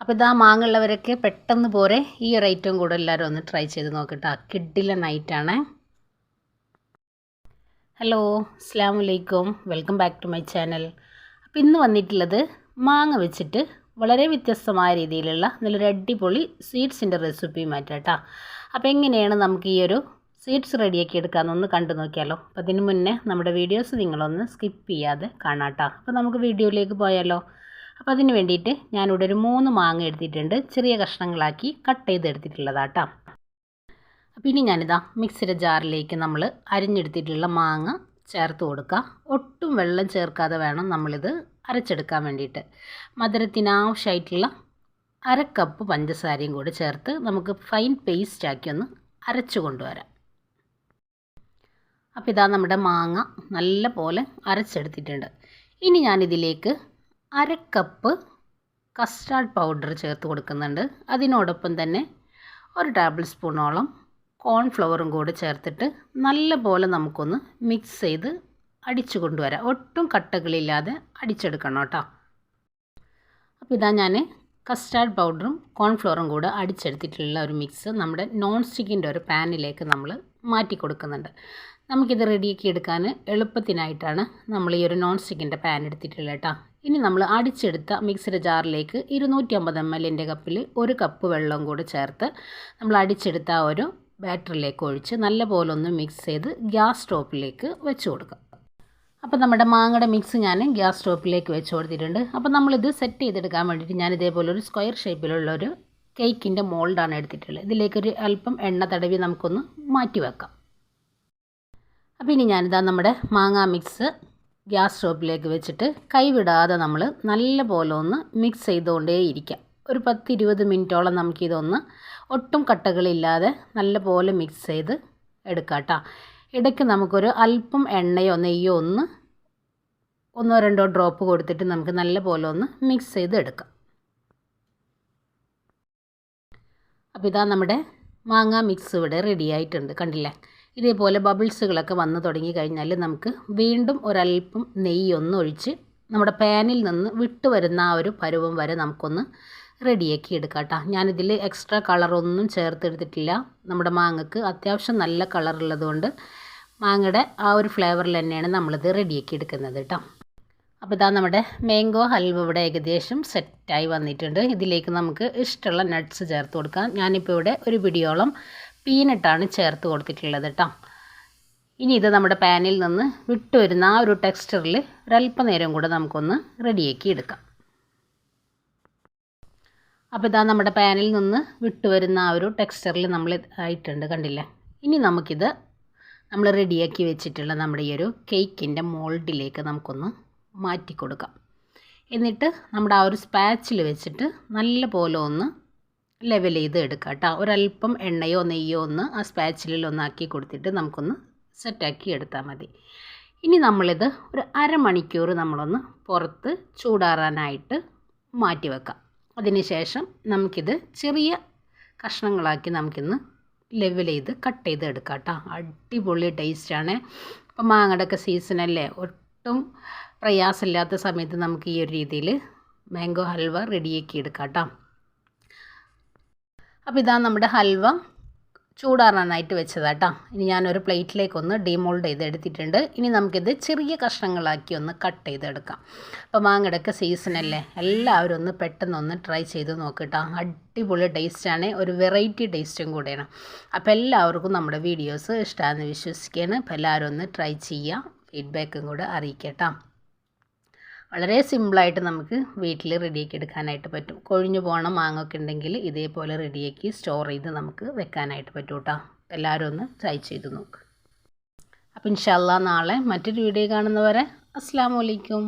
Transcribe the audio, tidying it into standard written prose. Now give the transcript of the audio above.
അപ്പോൾ ഇതാ മാങ്ങുള്ളവരൊക്കെ പെട്ടെന്ന് പോരെ ഈ ഒരു ഐറ്റം കൂടെ എല്ലാവരും ഒന്ന് ട്രൈ ചെയ്ത് നോക്കട്ടോ. കിഡിലെ നൈറ്റാണ്. ഹലോ, അസ്സലാമു അലൈക്കും, welcome back to my channel. അപ്പോൾ ഇന്ന് വന്നിട്ടുള്ളത് മാങ്ങ വെച്ചിട്ട് വളരെ വ്യത്യസ്തമായ രീതിയിലുള്ള നല്ലൊരു അടിപൊളി സ്വീറ്റ്സിൻ്റെ റെസിപ്പിയുമായിട്ട് കേട്ടോ. അപ്പോൾ എങ്ങനെയാണ് നമുക്ക് ഈ ഒരു സ്വീറ്റ്സ് റെഡിയാക്കി എടുക്കാമെന്നൊന്ന് കണ്ടു നോക്കിയാലോ. അപ്പോൾ അതിന് മുന്നേ നമ്മുടെ വീഡിയോസ് നിങ്ങളൊന്ന് സ്കിപ്പ് ചെയ്യാതെ കാണാട്ടോ. അപ്പോൾ നമുക്ക് വീഡിയോയിലേക്ക് പോയാലോ. അപ്പോൾ അതിന് വേണ്ടിയിട്ട് ഞാനിവിടെ ഒരു 3 മാങ്ങ എടുത്തിട്ടുണ്ട്. ചെറിയ കഷ്ണങ്ങളാക്കി കട്ട് ചെയ്തെടുത്തിട്ടുള്ളതാട്ടോ. അപ്പോൾ ഇനി ഞാനിതാ മിക്സിയുടെ ജാറിലേക്ക് നമ്മൾ അരിഞ്ഞെടുത്തിട്ടുള്ള മാങ്ങ ചേർത്ത് കൊടുക്കുക. ഒട്ടും വെള്ളം ചേർക്കാതെ വേണം നമ്മളിത് അരച്ചെടുക്കാൻ വേണ്ടിയിട്ട്. മധുരത്തിന് ആവശ്യമായിട്ടുള്ള 1/2 കപ്പ് പഞ്ചസാരയും കൂടി ചേർത്ത് നമുക്ക് ഫൈൻ പേസ്റ്റാക്കി ഒന്ന് അരച്ചു കൊണ്ടുവരാം. അപ്പോൾ ഇതാ നമ്മുടെ മാങ്ങ നല്ല പോലെ അരച്ചെടുത്തിട്ടുണ്ട്. ഇനി ഞാനിതിലേക്ക് 1/2 കപ്പ് കസ്റ്റാർഡ് പൗഡർ ചേർത്ത് കൊടുക്കുന്നുണ്ട്. അതിനോടൊപ്പം തന്നെ 1 ടേബിൾ സ്പൂണോളം കോൺഫ്ലവറും കൂടി ചേർത്തിട്ട് നല്ല പോലെ നമുക്കൊന്ന് മിക്സ് ചെയ്ത് അടിച്ചു കൊണ്ടുവരാം. ഒട്ടും കട്ടകളില്ലാതെ അടിച്ചെടുക്കണം കേട്ടോ. അപ്പോൾ ഇതാ ഞാൻ കസ്റ്റാർഡ് പൗഡറും കോൺഫ്ലവറും കൂടെ അടിച്ചെടുത്തിട്ടുള്ള ഒരു മിക്സ് നമ്മുടെ നോൺ സ്റ്റിക്കിൻ്റെ ഒരു പാനിലേക്ക് നമ്മൾ മാറ്റി കൊടുക്കുന്നുണ്ട്. നമുക്കിത് റെഡിയാക്കി എടുക്കാൻ എളുപ്പത്തിനായിട്ടാണ് നമ്മൾ ഈ ഒരു നോൺ സ്റ്റിക്കിൻ്റെ പാൻ എടുത്തിട്ടുള്ളത് കേട്ടോ. ഇനി നമ്മൾ അടിച്ചെടുത്ത മിക്സിയുടെ ജാറിലേക്ക് 250 ml കപ്പിൽ 1 കപ്പ് വെള്ളം കൂടി ചേർത്ത് നമ്മൾ അടിച്ചെടുത്ത ആ ഒരു ബാറ്ററിലേക്ക് ഒഴിച്ച് നല്ല പോലെ ഒന്ന് മിക്സ് ചെയ്ത് ഗ്യാസ് സ്റ്റോപ്പിലേക്ക് വെച്ച് കൊടുക്കാം. അപ്പോൾ നമ്മുടെ മാങ്ങയുടെ മിക്സ് ഞാൻ ഗ്യാസ് സ്റ്റോപ്പിലേക്ക് വെച്ച് കൊടുത്തിട്ടുണ്ട്. അപ്പോൾ നമ്മളിത് സെറ്റ് ചെയ്തെടുക്കാൻ വേണ്ടിയിട്ട് ഞാൻ ഇതേപോലെ ഒരു സ്ക്വയർ ഷേപ്പിലുള്ളൊരു കേക്കിൻ്റെ മോൾഡാണ് എടുത്തിട്ടുള്ളത്. ഇതിലേക്കൊരു അല്പം എണ്ണ തടവി നമുക്കൊന്ന് മാറ്റി വെക്കാം. അപ്പോൾ ഇനി ഞാനിതാ നമ്മുടെ മാങ്ങാ മിക്സ് ഗ്യാസ് സ്റ്റോപ്പിലേക്ക് വെച്ചിട്ട് കൈവിടാതെ നമ്മൾ നല്ല പോലെ ഒന്ന് മിക്സ് ചെയ്തുകൊണ്ടേയിരിക്കാം. ഒരു 10-20 മിനിറ്റോളം നമുക്കിതൊന്ന് ഒട്ടും കട്ടകളില്ലാതെ നല്ല പോലെ മിക്സ് ചെയ്ത് എടുക്കാം കേട്ടോ. ഇടയ്ക്ക് നമുക്കൊരു അല്പം എണ്ണയോ നെയ്യോ ഒന്നോ രണ്ടോ ഡ്രോപ്പ് കൊടുത്തിട്ട് നമുക്ക് നല്ല പോലെ ഒന്ന് മിക്സ് ചെയ്ത് എടുക്കാം. അപ്പോൾ ഇതാ നമ്മുടെ മാങ്ങാ മിക്സ് ഇവിടെ റെഡി ആയിട്ടുണ്ട്. കണ്ടില്ലേ, ഇതേപോലെ ബബിൾസുകളൊക്കെ വന്ന് തുടങ്ങി കഴിഞ്ഞാൽ നമുക്ക് വീണ്ടും ഒരല്പം നെയ്യൊന്ന് ഒഴിച്ച് നമ്മുടെ പാനിൽ നിന്ന് വിട്ട് വരുന്ന ആ ഒരു പരുവം വരെ നമുക്കൊന്ന് റെഡിയാക്കി എടുക്കാം കേട്ടോ. ഞാനിതിൽ എക്സ്ട്രാ കളറൊന്നും ചേർത്തെടുത്തിട്ടില്ല. നമ്മുടെ മാങ്ങക്ക് അത്യാവശ്യം നല്ല കളറുള്ളത് കൊണ്ട് മാങ്ങയുടെ ആ ഒരു ഫ്ലേവറിൽ തന്നെയാണ് നമ്മളിത് റെഡിയാക്കി എടുക്കുന്നത് കേട്ടോ. അപ്പോൾ ഇതാ നമ്മുടെ മാംഗോ ഹൽവ ഇവിടെ ഏകദേശം സെറ്റായി വന്നിട്ടുണ്ട്. ഇതിലേക്ക് നമുക്ക് ഇഷ്ടമുള്ള നട്ട്സ് ചേർത്ത് കൊടുക്കാം. ഞാനിപ്പോൾ ഇവിടെ ഒരു പിടിയോളം പീനട്ടാണ് ചേർത്ത് കൊടുത്തിട്ടുള്ളത് കേട്ടോ. ഇനി ഇത് നമ്മുടെ പാനിൽ നിന്ന് വിട്ട് വരുന്ന ആ ഒരു ടെക്സ്ചറിൽ ഒരല്പനേരം കൂടെ നമുക്കൊന്ന് റെഡിയാക്കി എടുക്കാം. അപ്പോൾ ഇതാ നമ്മുടെ പാനിൽ നിന്ന് വിട്ട് വരുന്ന ആ ഒരു ടെക്സ്ചറിൽ നമ്മൾ ആയിട്ടുണ്ട്, കണ്ടില്ലേ. ഇനി നമുക്കിത് നമ്മൾ റെഡിയാക്കി വെച്ചിട്ടുള്ള നമ്മുടെ ഈ ഒരു കേക്കിൻ്റെ മോൾഡിലേക്ക് നമുക്കൊന്ന് മാറ്റി കൊടുക്കാം. എന്നിട്ട് നമ്മുടെ ആ ഒരു സ്പാച്ചിൽ വെച്ചിട്ട് നല്ല പോലെ ഒന്ന് ലെവൽ ചെയ്ത് എടുക്കാം കേട്ടോ. ഒരല്പം എണ്ണയോ നെയ്യോ ഒന്ന് ആ സ്പാച്ചിലിൽ ഒന്നാക്കി കൊടുത്തിട്ട് നമുക്കൊന്ന് സെറ്റാക്കി എടുത്താൽ മതി. ഇനി നമ്മളിത് ഒരു അരമണിക്കൂർ നമ്മളൊന്ന് പുറത്ത് ചൂടാറാനായിട്ട് മാറ്റി വെക്കാം. അതിനുശേഷം നമുക്കിത് ചെറിയ കഷ്ണങ്ങളാക്കി നമുക്കിന്ന് ലെവൽ ചെയ്ത് കട്ട് ചെയ്ത് എടുക്കാം കേട്ടോ. അടിപൊളി ടേസ്റ്റാണ്. അപ്പോൾ മാങ്ങയുടെ ഒക്കെ സീസണല്ലേ, ഒട്ടും പ്രയാസമില്ലാത്ത സമയത്ത് നമുക്ക് ഈ ഒരു രീതിയിൽ മാംഗോ ഹൽവ റെഡിയാക്കി എടുക്കാം കേട്ടോ. അപ്പോൾ ഇതാ നമ്മുടെ ഹൽവ ചൂടാറാനായിട്ട് വെച്ചതാട്ടോ. ഇനി ഞാനൊരു പ്ലേറ്റിലേക്കൊന്ന് ഡീമോൾഡ് ചെയ്തെടുത്തിട്ടുണ്ട്. ഇനി നമുക്കിത് ചെറിയ കഷ്ണങ്ങളാക്കി ഒന്ന് കട്ട് ചെയ്തെടുക്കാം. അപ്പോൾ മാങ്ങയുടെയൊക്കെ സീസണല്ലേ, എല്ലാവരും ഒന്ന് പെട്ടെന്നൊന്ന് ട്രൈ ചെയ്ത് നോക്കിട്ടോ. അടിപൊളി ടേസ്റ്റാണ്, ഒരു വെറൈറ്റി ടേസ്റ്റും കൂടെയാണ്. അപ്പോൾ എല്ലാവർക്കും നമ്മുടെ വീഡിയോസ് ഇഷ്ടമാണെന്ന് വിശ്വസിക്കുകയാണ്. അപ്പോൾ എല്ലാവരും ഒന്ന് ട്രൈ ചെയ്യുക, ഫീഡ്ബാക്കും കൂടെ അറിയിക്കട്ടോ. വളരെ സിമ്പിളായിട്ട് നമുക്ക് വീട്ടിൽ റെഡിയാക്കി എടുക്കാനായിട്ട് പറ്റും. കൊഴിഞ്ഞു പോകണ മാങ്ങയൊക്കെ ഉണ്ടെങ്കിൽ ഇതേപോലെ റെഡിയാക്കി സ്റ്റോർ ചെയ്ത് നമുക്ക് വെക്കാനായിട്ട് പറ്റും കേട്ടോ. എല്ലാവരും ഒന്ന് ട്രൈ ചെയ്ത് നോക്ക്. അപ്പോൾ ഇൻഷാ അല്ലാഹ് നാളെ മറ്റൊരു വീഡിയോ കാണുന്നവരെ അസ്സലാമു അലൈക്കും.